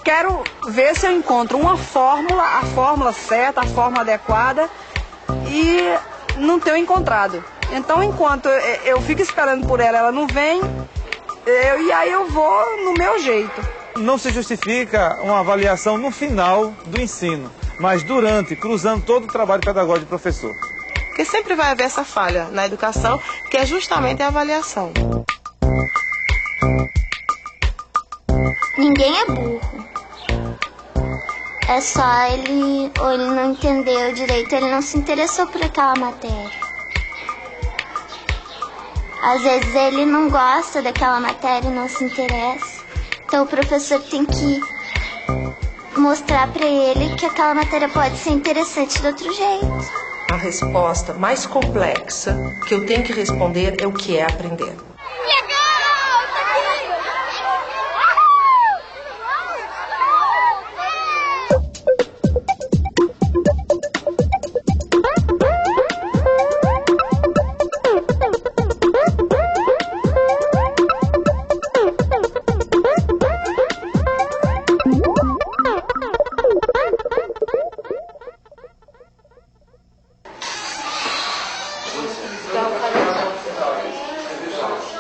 quero ver se eu encontro uma fórmula, a fórmula certa, a fórmula adequada, e não tenho encontrado. Então, enquanto eu fico esperando por ela, ela não vem, e aí eu vou no meu jeito. Não se justifica uma avaliação no final do ensino, mas durante, cruzando todo o trabalho pedagógico do professor. Porque sempre vai haver essa falha na educação, que é justamente a avaliação. Ninguém é burro. É só ele não entendeu direito, ele não se interessou por aquela matéria. Às vezes ele não gosta daquela matéria e não se interessa. Então o professor tem que mostrar para ele que aquela matéria pode ser interessante de outro jeito. A resposta mais complexa que eu tenho que responder é o que é aprender.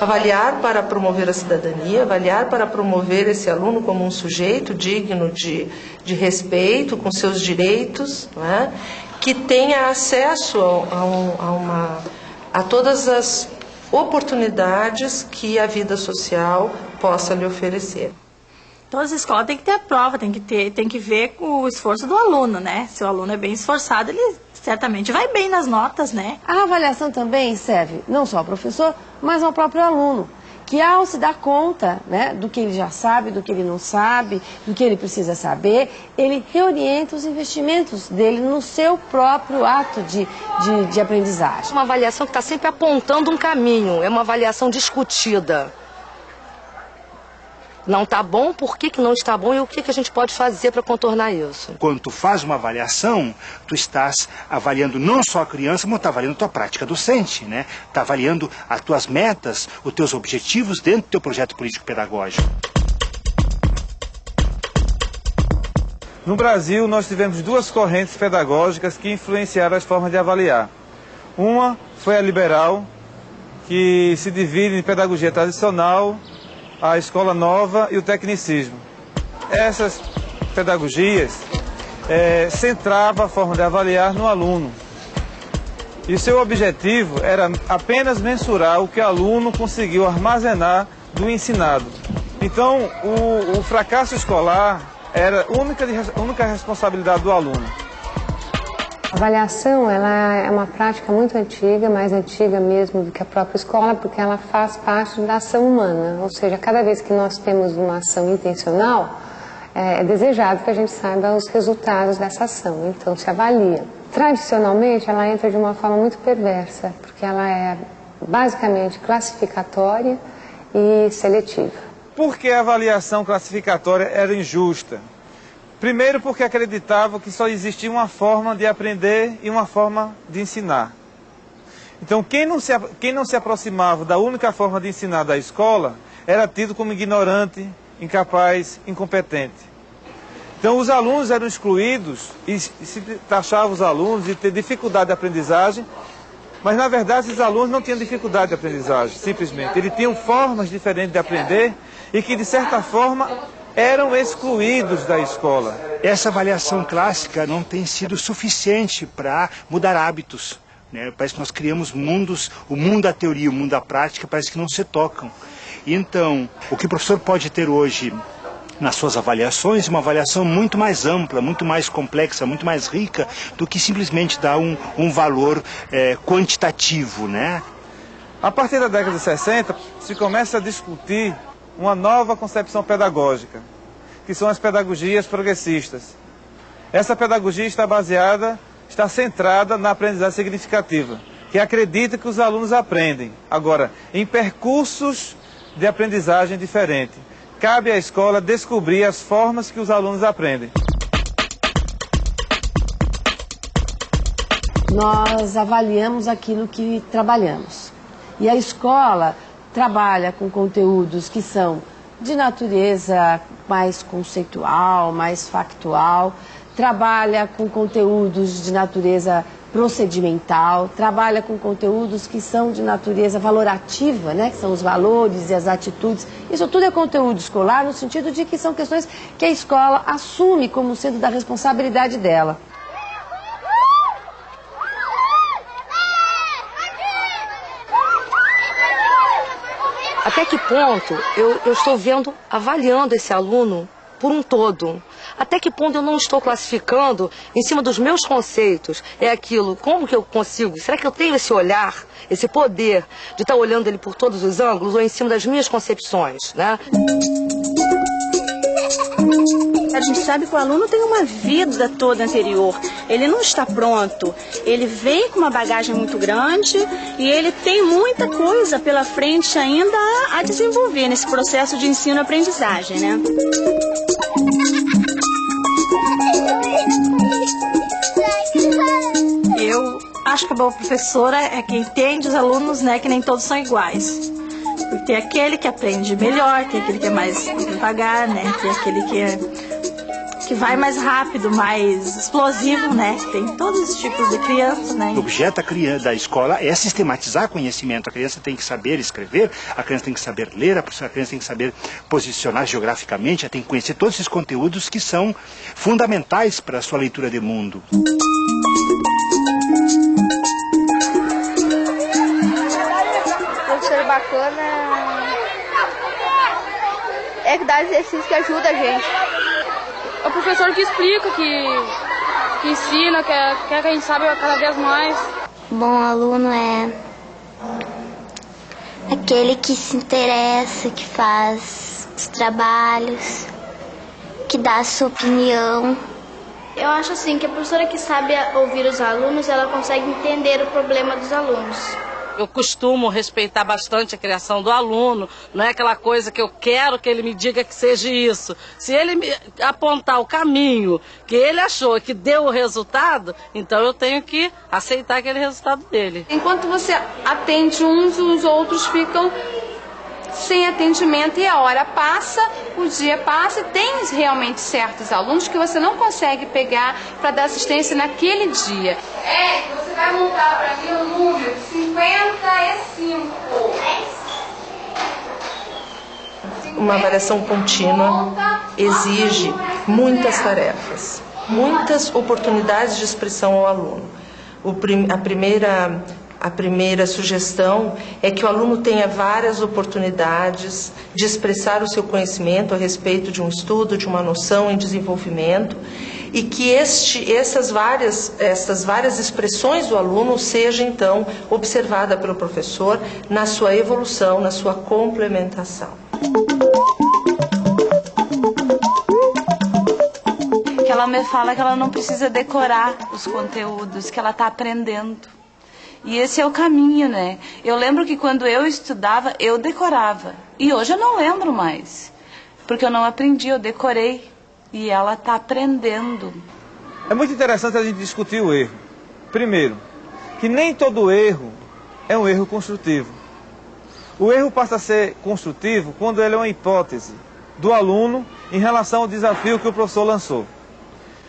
Avaliar para promover a cidadania, avaliar para promover esse aluno como um sujeito digno de respeito, com seus direitos, não é? Que tenha acesso a todas as oportunidades que a vida social possa lhe oferecer. Todas as escolas têm que ter a prova, tem que ver com o esforço do aluno, né? Se o aluno é bem esforçado, ele certamente vai bem nas notas, né? A avaliação também serve não só ao professor, mas ao próprio aluno, que ao se dar conta, né, do que ele já sabe, do que ele não sabe, do que ele precisa saber, ele reorienta os investimentos dele no seu próprio ato de aprendizagem. Uma avaliação que está sempre apontando um caminho, é uma avaliação discutida. Não está bom, por que não está bom e o que a gente pode fazer para contornar isso? Quando tu faz uma avaliação, tu estás avaliando não só a criança, mas está avaliando a tua prática docente, né? Está avaliando as tuas metas, os teus objetivos dentro do teu projeto político-pedagógico. No Brasil, nós tivemos duas correntes pedagógicas que influenciaram as formas de avaliar. Uma foi a liberal, que se divide em pedagogia tradicional, a escola nova e o tecnicismo. Essas pedagogias centravam a forma de avaliar no aluno. E seu objetivo era apenas mensurar o que o aluno conseguiu armazenar do ensinado. Então, o fracasso escolar era a única responsabilidade do aluno. A avaliação, ela é uma prática muito antiga, mais antiga mesmo do que a própria escola, porque ela faz parte da ação humana. Ou seja, cada vez que nós temos uma ação intencional, é desejado que a gente saiba os resultados dessa ação. Então, se avalia. Tradicionalmente, ela entra de uma forma muito perversa, porque ela é basicamente classificatória e seletiva. Por que a avaliação classificatória era injusta? Primeiro, porque acreditava que só existia uma forma de aprender e uma forma de ensinar. Então, quem não se aproximava da única forma de ensinar da escola era tido como ignorante, incapaz, incompetente. Então, os alunos eram excluídos e se taxava os alunos de ter dificuldade de aprendizagem, mas, na verdade, esses alunos não tinham dificuldade de aprendizagem, simplesmente. Eles tinham formas diferentes de aprender e que, de certa forma, eram excluídos da escola. Essa avaliação clássica não tem sido suficiente para mudar hábitos, né? Parece que nós criamos mundos, o mundo da teoria e o mundo da prática parece que não se tocam. Então, o que o professor pode ter hoje nas suas avaliações, uma avaliação muito mais ampla, muito mais complexa, muito mais rica do que simplesmente dar um valor quantitativo, né? A partir da década de 60, se começa a discutir uma nova concepção pedagógica, que são as pedagogias progressistas. Essa pedagogia está centrada na aprendizagem significativa, que acredita que os alunos aprendem, agora, em percursos de aprendizagem diferentes. Cabe à escola descobrir as formas que os alunos aprendem. Nós avaliamos aquilo que trabalhamos. E a escola trabalha com conteúdos que são de natureza mais conceitual, mais factual, trabalha com conteúdos de natureza procedimental, trabalha com conteúdos que são de natureza valorativa, né? Que são os valores e as atitudes. Isso tudo é conteúdo escolar no sentido de que são questões que a escola assume como sendo da responsabilidade dela. Até que ponto eu estou avaliando esse aluno por um todo? Até que ponto eu não estou classificando em cima dos meus conceitos? É aquilo, como que eu consigo? Será que eu tenho esse olhar, esse poder de estar olhando ele por todos os ângulos ou em cima das minhas concepções, né? A gente sabe que o aluno tem uma vida toda anterior, ele não está pronto, ele vem com uma bagagem muito grande e ele tem muita coisa pela frente ainda a desenvolver nesse processo de ensino-aprendizagem, né? Eu acho que a boa professora é quem entende os alunos, né, que nem todos são iguais. Porque tem aquele que aprende melhor, tem aquele que é mais devagar, né, tem aquele que vai mais rápido, mais explosivo, né? Tem todos os tipos de crianças, né? O objeto da escola é sistematizar conhecimento. A criança tem que saber escrever, a criança tem que saber ler, a criança tem que saber posicionar geograficamente, ela tem que conhecer todos esses conteúdos que são fundamentais para a sua leitura de mundo. Professor bacana é que dá exercício que ajuda a gente. É o professor que explica, que ensina, quer que a gente saiba cada vez mais. Bom aluno é aquele que se interessa, que faz os trabalhos, que dá a sua opinião. Eu acho assim que a professora que sabe ouvir os alunos, ela consegue entender o problema dos alunos. Eu costumo respeitar bastante a criação do aluno, não é aquela coisa que eu quero que ele me diga que seja isso. Se ele me apontar o caminho que ele achou que deu o resultado, então eu tenho que aceitar aquele resultado dele. Enquanto você atende uns, os outros ficam sem atendimento e a hora passa, o dia passa e tem realmente certos alunos que você não consegue pegar para dar assistência naquele dia. Você vai montar para mim o número 55. Uma avaliação contínua exige muitas tarefas, muitas oportunidades de expressão ao aluno. A primeira sugestão é que o aluno tenha várias oportunidades de expressar o seu conhecimento a respeito de um estudo, de uma noção em desenvolvimento, e que essas várias expressões do aluno seja, então, observada pelo professor na sua evolução, na sua complementação. Ela me fala que ela não precisa decorar os conteúdos, que ela está aprendendo. E esse é o caminho, né? Eu lembro que quando eu estudava, eu decorava. E hoje eu não lembro mais. Porque eu não aprendi, eu decorei. E ela está aprendendo. É muito interessante a gente discutir o erro. Primeiro, que nem todo erro é um erro construtivo. O erro passa a ser construtivo quando ele é uma hipótese do aluno em relação ao desafio que o professor lançou.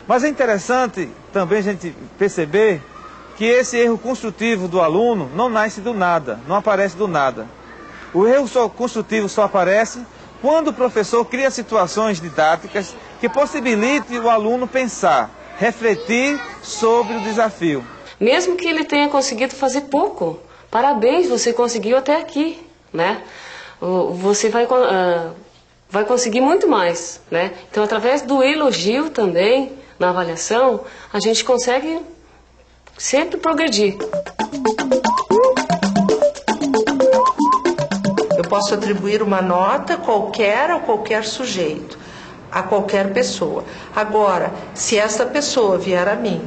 Mas é interessante também a gente perceber que esse erro construtivo do aluno não nasce do nada, não aparece do nada. O erro construtivo só aparece quando o professor cria situações didáticas que possibilitem o aluno pensar, refletir sobre o desafio. Mesmo que ele tenha conseguido fazer pouco, parabéns, você conseguiu até aqui, né? Você vai conseguir muito mais, né? Então, através do elogio também, na avaliação, a gente consegue sempre progredir. Eu posso atribuir uma nota qualquer a qualquer sujeito, a qualquer pessoa. Agora, se essa pessoa vier a mim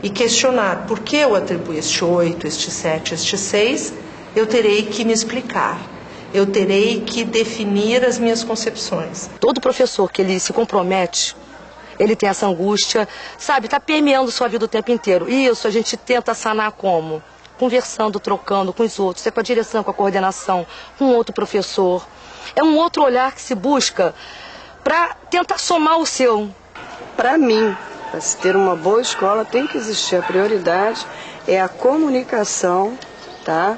e questionar por que eu atribuo este 8, este 7, este 6, eu terei que me explicar. Eu terei que definir as minhas concepções. Todo professor que ele se compromete, ele tem essa angústia, sabe, está permeando sua vida o tempo inteiro. E isso a gente tenta sanar como? Conversando, trocando com os outros, com a direção, com a coordenação, com outro professor. É um outro olhar que se busca para tentar somar o seu. Para mim, para se ter uma boa escola, tem que existir a prioridade, é a comunicação, tá?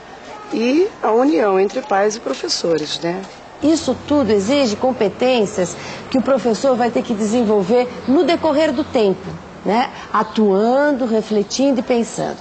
E a união entre pais e professores, né? Isso tudo exige competências que o professor vai ter que desenvolver no decorrer do tempo, né? Atuando, refletindo e pensando.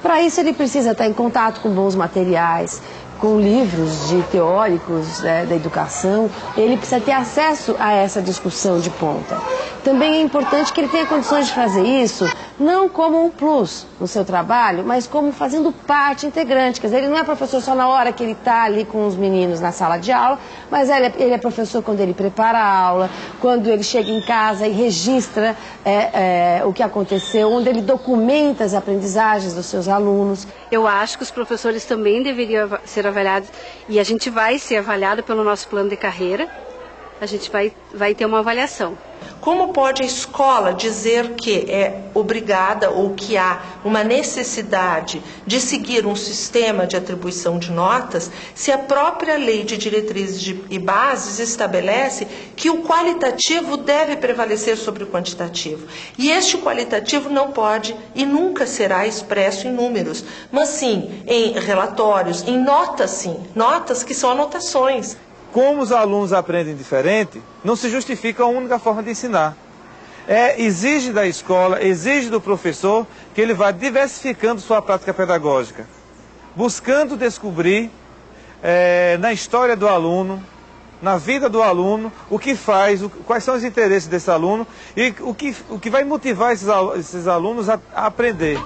Para isso ele precisa estar em contato com bons materiais, com livros de teóricos, né, da educação. Ele precisa ter acesso a essa discussão de ponta. Também é importante que ele tenha condições de fazer isso, não como um plus no seu trabalho, mas como fazendo parte integrante. Quer dizer, ele não é professor só na hora que ele está ali com os meninos na sala de aula, mas ele é professor quando ele prepara a aula, quando ele chega em casa e registra o que aconteceu, onde ele documenta as aprendizagens dos seus alunos. Eu acho que os professores também deveriam ser avaliados, e a gente vai ser avaliado pelo nosso plano de carreira, a gente vai ter uma avaliação. Como pode a escola dizer que é obrigada ou que há uma necessidade de seguir um sistema de atribuição de notas se a própria lei de diretrizes e bases estabelece que o qualitativo deve prevalecer sobre o quantitativo? E este qualitativo não pode e nunca será expresso em números, mas sim em relatórios, em notas sim, notas que são anotações. Como os alunos aprendem diferente, não se justifica a única forma de ensinar. Exige da escola, exige do professor que ele vá diversificando sua prática pedagógica, buscando descobrir na história do aluno, na vida do aluno, o que faz, quais são os interesses desse aluno e o que vai motivar esses alunos a aprender.